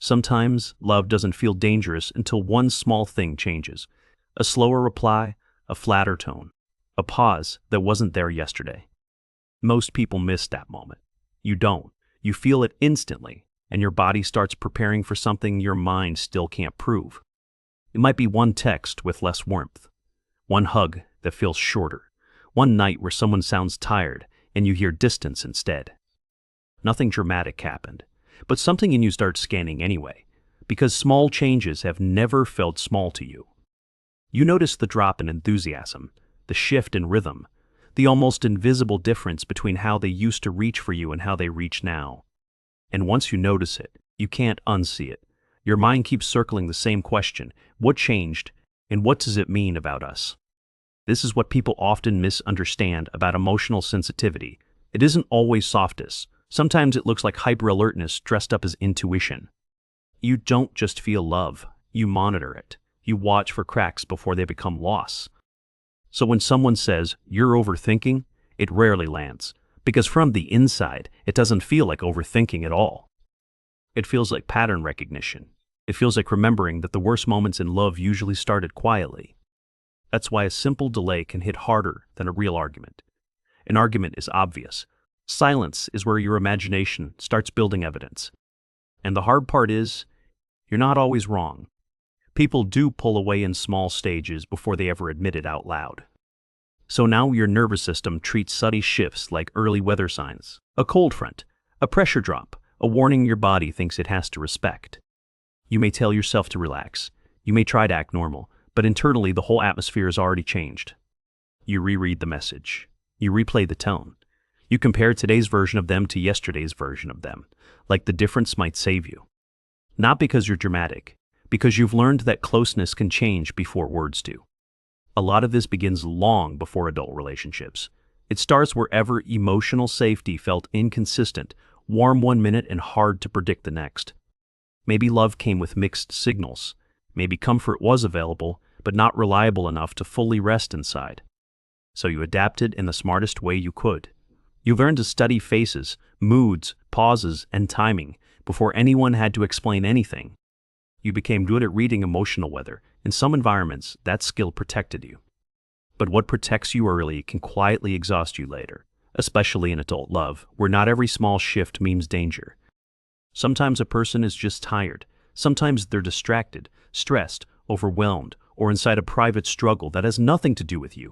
Sometimes love doesn't feel dangerous until one small thing changes. A slower reply, a flatter tone, a pause that wasn't there yesterday. Most people miss that moment. You don't. You feel it instantly, and your body starts preparing for something your mind still can't prove. It might be one text with less warmth, one hug that feels shorter, one night where someone sounds tired and you hear distance instead. Nothing dramatic happened, but something in you starts scanning anyway, because small changes have never felt small to you. You notice the drop in enthusiasm, the shift in rhythm, the almost invisible difference between how they used to reach for you and how they reach now. And once you notice it, you can't unsee it. Your mind keeps circling the same question: what changed, and what does it mean about us? This is what people often misunderstand about emotional sensitivity. It isn't always softness. Sometimes it looks like hyper-alertness dressed up as intuition. You don't just feel love, you monitor it. You watch for cracks before they become loss. So when someone says, "You're overthinking," it rarely lands, because from the inside, it doesn't feel like overthinking at all. It feels like pattern recognition. It feels like remembering that the worst moments in love usually started quietly. That's why a simple delay can hit harder than a real argument. An argument is obvious. Silence is where your imagination starts building evidence. And the hard part is, you're not always wrong. People do pull away in small stages before they ever admit it out loud. So now your nervous system treats subtle shifts like early weather signs, a cold front, a pressure drop, a warning your body thinks it has to respect. You may tell yourself to relax. You may try to act normal, but internally the whole atmosphere has already changed. You reread the message. You replay the tone. You compare today's version of them to yesterday's version of them, like the difference might save you. Not because you're dramatic, because you've learned that closeness can change before words do. A lot of this begins long before adult relationships. It starts wherever emotional safety felt inconsistent, warm one minute and hard to predict the next. Maybe love came with mixed signals. Maybe comfort was available, but not reliable enough to fully rest inside. So you adapted in the smartest way you could. You learned to study faces, moods, pauses, and timing before anyone had to explain anything. You became good at reading emotional weather. In some environments, that skill protected you. But what protects you early can quietly exhaust you later, especially in adult love, where not every small shift means danger. Sometimes a person is just tired. Sometimes they're distracted, stressed, overwhelmed, or inside a private struggle that has nothing to do with you.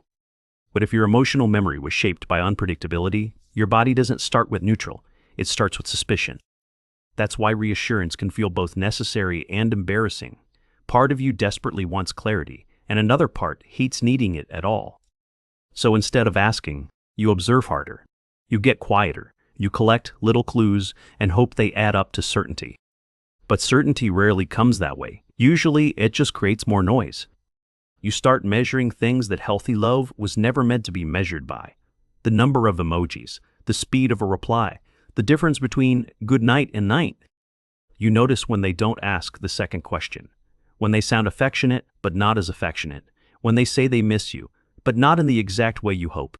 But if your emotional memory was shaped by unpredictability, your body doesn't start with neutral, it starts with suspicion. That's why reassurance can feel both necessary and embarrassing. Part of you desperately wants clarity, and another part hates needing it at all. So instead of asking, you observe harder. You get quieter. You collect little clues and hope they add up to certainty. But certainty rarely comes that way. Usually, it just creates more noise. You start measuring things that healthy love was never meant to be measured by. The number of emojis, the speed of a reply, the difference between good night and night. You notice when they don't ask the second question, when they sound affectionate but not as affectionate, when they say they miss you, but not in the exact way you hope.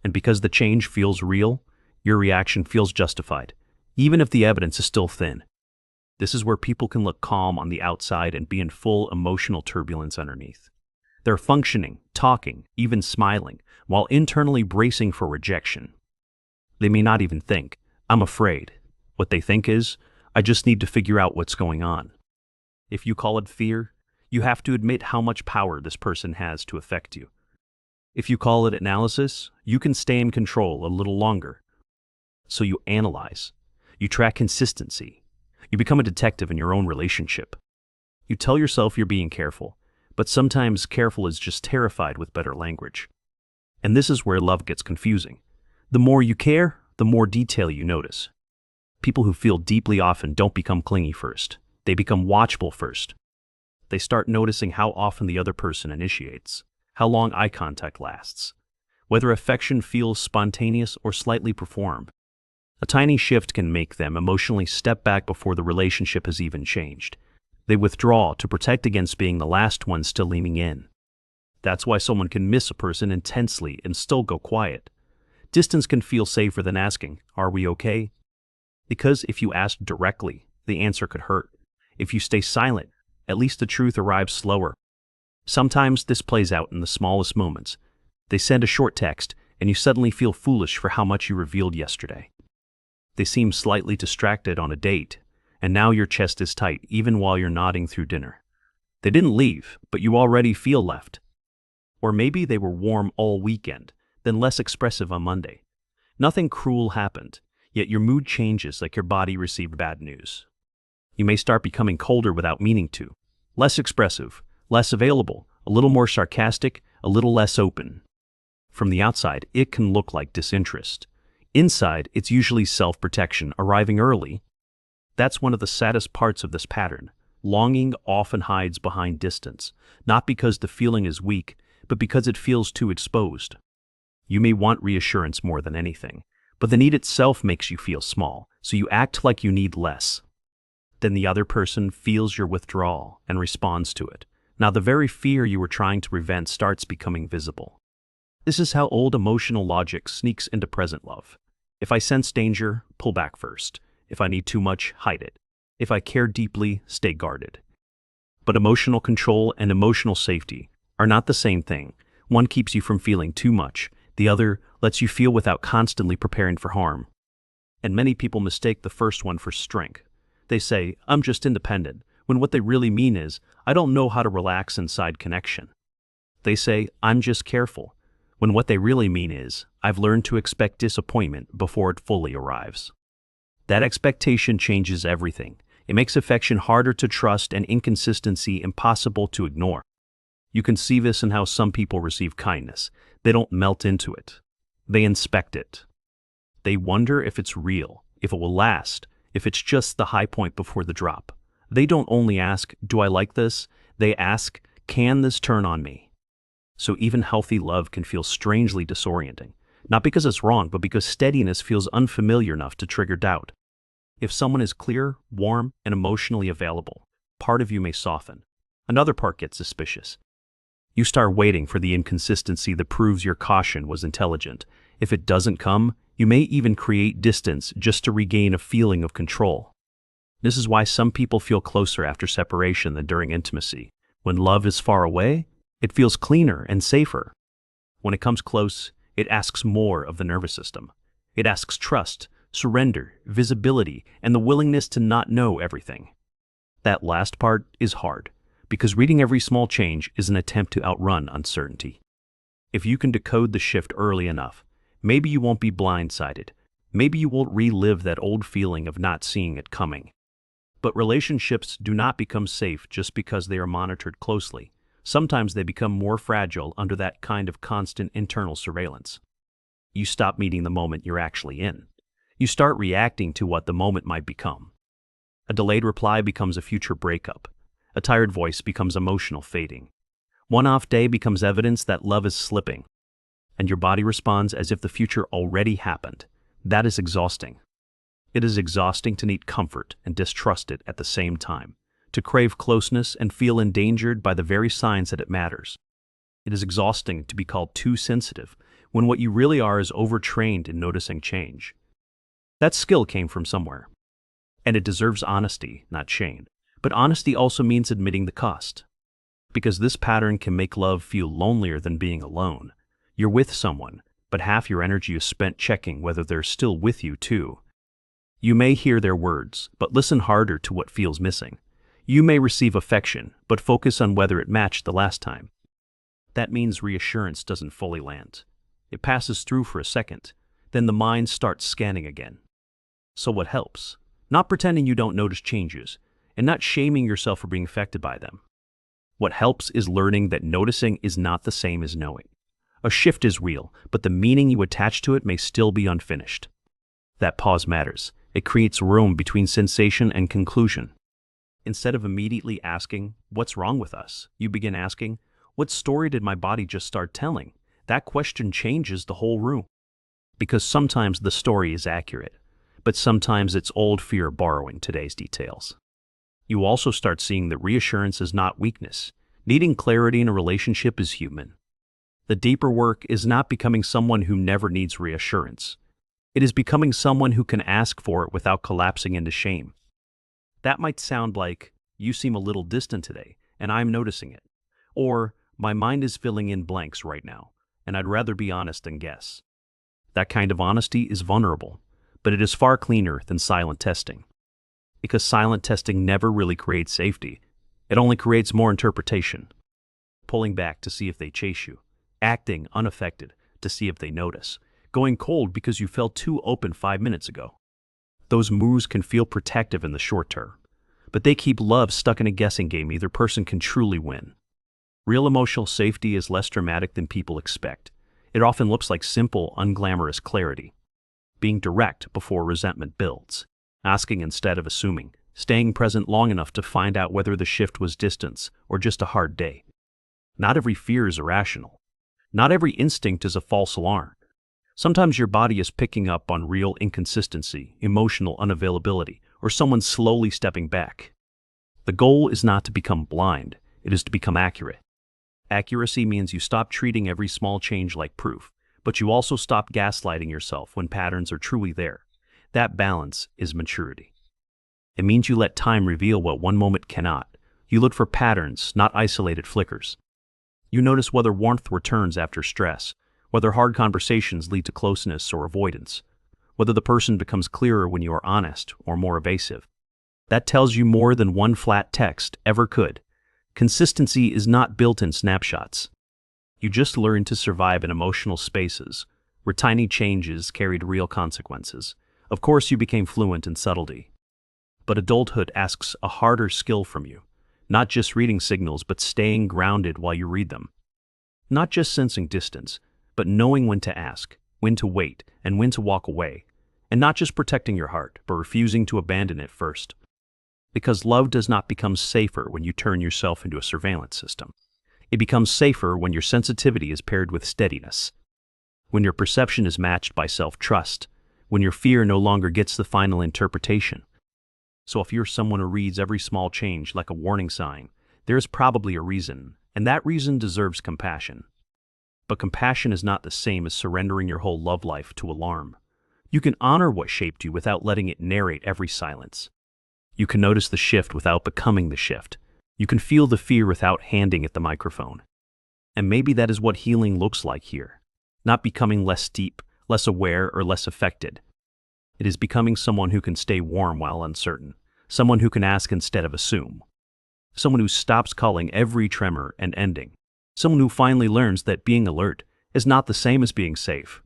And because the change feels real, your reaction feels justified, even if the evidence is still thin. This is where people can look calm on the outside and be in full emotional turbulence underneath. They're functioning, talking, even smiling, while internally bracing for rejection. They may not even think, "I'm afraid." What they think is, "I just need to figure out what's going on." If you call it fear, you have to admit how much power this person has to affect you. If you call it analysis, you can stay in control a little longer. So you analyze. You track consistency. You become a detective in your own relationship. You tell yourself you're being careful, but sometimes careful is just terrified with better language. And this is where love gets confusing. The more you care, the more detail you notice. People who feel deeply often don't become clingy first. They become watchful first. They start noticing how often the other person initiates, how long eye contact lasts, whether affection feels spontaneous or slightly performed. A tiny shift can make them emotionally step back before the relationship has even changed. They withdraw to protect against being the last one still leaning in. That's why someone can miss a person intensely and still go quiet. Distance can feel safer than asking, "Are we okay?" Because if you ask directly, the answer could hurt. If you stay silent, at least the truth arrives slower. Sometimes this plays out in the smallest moments. They send a short text, and you suddenly feel foolish for how much you revealed yesterday. They seem slightly distracted on a date, and now your chest is tight even while you're nodding through dinner. They didn't leave, but you already feel left. Or maybe they were warm all weekend, then less expressive on Monday. Nothing cruel happened, yet your mood changes like your body received bad news. You may start becoming colder without meaning to, less expressive, less available, a little more sarcastic, a little less open. From the outside, it can look like disinterest. Inside, it's usually self-protection arriving early. That's one of the saddest parts of this pattern. Longing often hides behind distance, not because the feeling is weak, but because it feels too exposed. You may want reassurance more than anything, but the need itself makes you feel small, so you act like you need less. Then the other person feels your withdrawal and responds to it. Now the very fear you were trying to prevent starts becoming visible. This is how old emotional logic sneaks into present love. If I sense danger, pull back first. If I need too much, hide it. If I care deeply, stay guarded. But emotional control and emotional safety are not the same thing. One keeps you from feeling too much. The other lets you feel without constantly preparing for harm. And many people mistake the first one for strength. They say, I'm just independent, when what they really mean is, I don't know how to relax inside connection. They say, I'm just careful, when what they really mean is, I've learned to expect disappointment before it fully arrives. That expectation changes everything. It makes affection harder to trust and inconsistency impossible to ignore. You can see this in how some people receive kindness. They don't melt into it. They inspect it. They wonder if it's real, if it will last, if it's just the high point before the drop. They don't only ask, do I like this? They ask, can this turn on me? So even healthy love can feel strangely disorienting. Not because it's wrong, but because steadiness feels unfamiliar enough to trigger doubt. If someone is clear, warm, and emotionally available, part of you may soften. Another part gets suspicious. You start waiting for the inconsistency that proves your caution was intelligent. If it doesn't come, you may even create distance just to regain a feeling of control. This is why some people feel closer after separation than during intimacy. When love is far away, it feels cleaner and safer. When it comes close, it asks more of the nervous system. It asks trust, surrender, visibility, and the willingness to not know everything. That last part is hard, because reading every small change is an attempt to outrun uncertainty. If you can decode the shift early enough, maybe you won't be blindsided. Maybe you won't relive that old feeling of not seeing it coming. But relationships do not become safe just because they are monitored closely. Sometimes they become more fragile under that kind of constant internal surveillance. You stop meeting the moment you're actually in. You start reacting to what the moment might become. A delayed reply becomes a future breakup. A tired voice becomes emotional fading. One off day becomes evidence that love is slipping. And your body responds as if the future already happened. That is exhausting. It is exhausting to need comfort and distrust it at the same time, to crave closeness and feel endangered by the very signs that it matters. It is exhausting to be called too sensitive when what you really are is overtrained in noticing change. That skill came from somewhere. And it deserves honesty, not shame. But honesty also means admitting the cost. Because this pattern can make love feel lonelier than being alone. You're with someone, but half your energy is spent checking whether they're still with you too. You may hear their words, but listen harder to what feels missing. You may receive affection, but focus on whether it matched the last time. That means reassurance doesn't fully land. It passes through for a second, then the mind starts scanning again. So what helps? Not pretending you don't notice changes, and not shaming yourself for being affected by them. What helps is learning that noticing is not the same as knowing. A shift is real, but the meaning you attach to it may still be unfinished. That pause matters. It creates room between sensation and conclusion. Instead of immediately asking, what's wrong with us? You begin asking, what story did my body just start telling? That question changes the whole room. Because sometimes the story is accurate, but sometimes it's old fear borrowing today's details. You also start seeing that reassurance is not weakness. Needing clarity in a relationship is human. The deeper work is not becoming someone who never needs reassurance. It is becoming someone who can ask for it without collapsing into shame. That might sound like "You seem a little distant today, and I'm noticing it." Or, "My mind is filling in blanks right now, and I'd rather be honest than guess." That kind of honesty is vulnerable, but it is far cleaner than silent testing. Because silent testing never really creates safety. It only creates more interpretation. Pulling back to see if they chase you. Acting unaffected to see if they notice. Going cold because you felt too open 5 minutes ago. Those moves can feel protective in the short term, but they keep love stuck in a guessing game either person can truly win. Real emotional safety is less dramatic than people expect. It often looks like simple, unglamorous clarity. Being direct before resentment builds. Asking instead of assuming. Staying present long enough to find out whether the shift was distance or just a hard day. Not every fear is irrational. Not every instinct is a false alarm. Sometimes your body is picking up on real inconsistency, emotional unavailability, or someone slowly stepping back. The goal is not to become blind, it is to become accurate. Accuracy means you stop treating every small change like proof, but you also stop gaslighting yourself when patterns are truly there. That balance is maturity. It means you let time reveal what one moment cannot. You look for patterns, not isolated flickers. You notice whether warmth returns after stress, whether hard conversations lead to closeness or avoidance, whether the person becomes clearer when you are honest or more evasive. That tells you more than one flat text ever could. Consistency is not built in snapshots. You just learn to survive in emotional spaces where tiny changes carried real consequences. Of course, you became fluent in subtlety. But adulthood asks a harder skill from you. Not just reading signals, but staying grounded while you read them. Not just sensing distance, but knowing when to ask, when to wait, and when to walk away. And not just protecting your heart, but refusing to abandon it first. Because love does not become safer when you turn yourself into a surveillance system. It becomes safer when your sensitivity is paired with steadiness. When your perception is matched by self-trust. When your fear no longer gets the final interpretation. So if you're someone who reads every small change like a warning sign, there is probably a reason, and that reason deserves compassion. But compassion is not the same as surrendering your whole love life to alarm. You can honor what shaped you without letting it narrate every silence. You can notice the shift without becoming the shift. You can feel the fear without handing it the microphone. And maybe that is what healing looks like here. Not becoming less deep, less aware, or less affected. It is becoming someone who can stay warm while uncertain. Someone who can ask instead of assume. Someone who stops calling every tremor an ending. Someone who finally learns that being alert is not the same as being safe.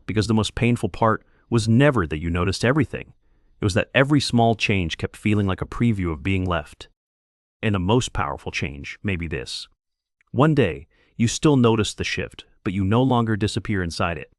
Because the most painful part was never that you noticed everything. It was that every small change kept feeling like a preview of being left. And the most powerful change may be this. One day, you still notice the shift, but you no longer disappear inside it.